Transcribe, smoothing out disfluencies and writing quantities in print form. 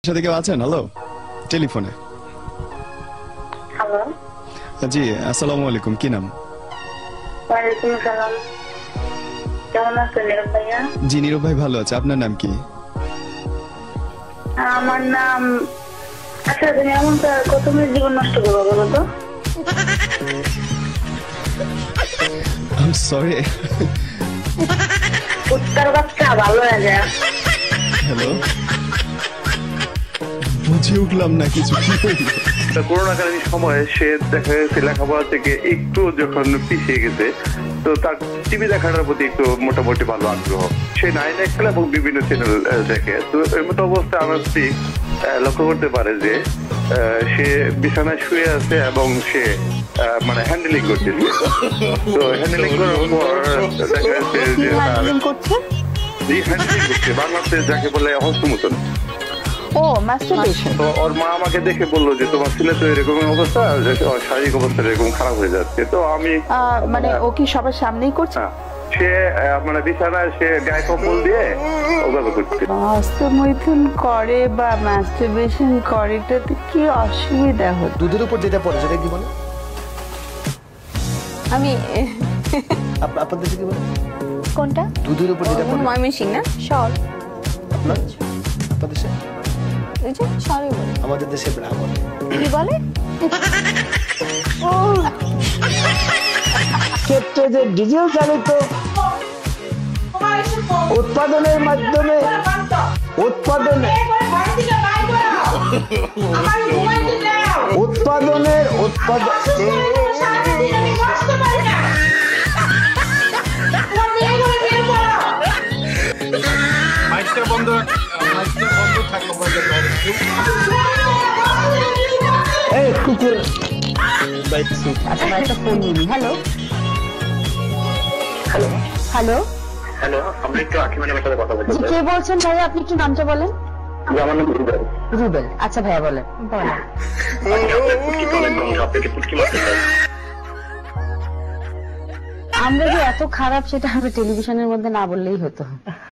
সাথে কেউ আছেন? হ্যালো, টেলিফোনে। হ্যালো, জি, আসসালামু আলাইকুম। কি নাম? ওয়ালাইকুম আসসালাম। কেমন আছেন নীরব ভাইয়া? জি, নীরব ভাই ভালো আছে। আপনার নাম কি? আমার নাম। আচ্ছা, তুমি এমন কত মিনিট জীবন নষ্ট করবো বলো তো? I sorry. উত্তর বাচ্চা ভালো হয়ে যায়। হ্যালো, বুঝে উঠলাম না কিছু। কি হইল? করোনাকালীন সময়ে সে দেখা গেছে লেখাপড়া থেকে একটু যখন পিছিয়ে গেছে, তো তার টিভি দেখানোর প্রতি একটু মোটামুটি ভালো আগ্রহ। সে নাইনে খেলে এবং বিভিন্ন চ্যানেল দেখে। তো এই মতো অবস্থায় আমার স্ত্রী লক্ষ্য করতে পারে যে সে বিছানায় শুয়ে আছে এবং সে মানে হ্যান্ডেলিং করতেছে। তো হ্যান্ডেলিং করার পর দেখা যাচ্ছে যে হ্যান্ডেলিং করছে, বাংলাতে যাকে বলে হস্তমোচন। ও মাস্টারবেশন। তো ওর মা আমাকে দেখে বললো যে তোমার ছেলে তো এরকম অবস্থা, শারীরিক অবস্থা এরকম খারাপ হয়ে যাচ্ছে। তো আমি মানে ও কি সবার সামনেই করছে? সে মানে বিছানায় সে গায়ে কম্বল দিয়ে ওভাবে করছে। হস্তমৈথুন করে বা মাস্টারবেশন করে, এটাতে কি অসুবিধা হচ্ছে? দুধের উপর যেটা পড়ে সেটা কি বলে? আমি আপনার দেশে কি বলে? কোনটা? দুধের উপর যেটা পড়ে ময়মনসিং না শর? আপনার দেশে? ওই যে শরই বলে। আমাদের দেশে ব্রাহ্মণ। কি বলে? ক্ষেত্রে যে ডিজেল চালিত উৎপাদনের মাধ্যমে উৎপাদনের এই কুকুর। আচ্ছা, আমার একটা ফোন নিবি। হ্যালো হ্যালো হ্যালো, হ্যালো, আমি একটু আখি ম্যাডামের সাথে কথা বলতে জি, কে বলছেন ভাইয়া? আপনি একটু নামটা বলেন। আমার নাম রুবেল। রুবেল। আচ্ছা ভাইয়া বলেন। আমরা যে এত খারাপ সেটা আমরা টেলিভিশনের মধ্যে না বললেই হতো।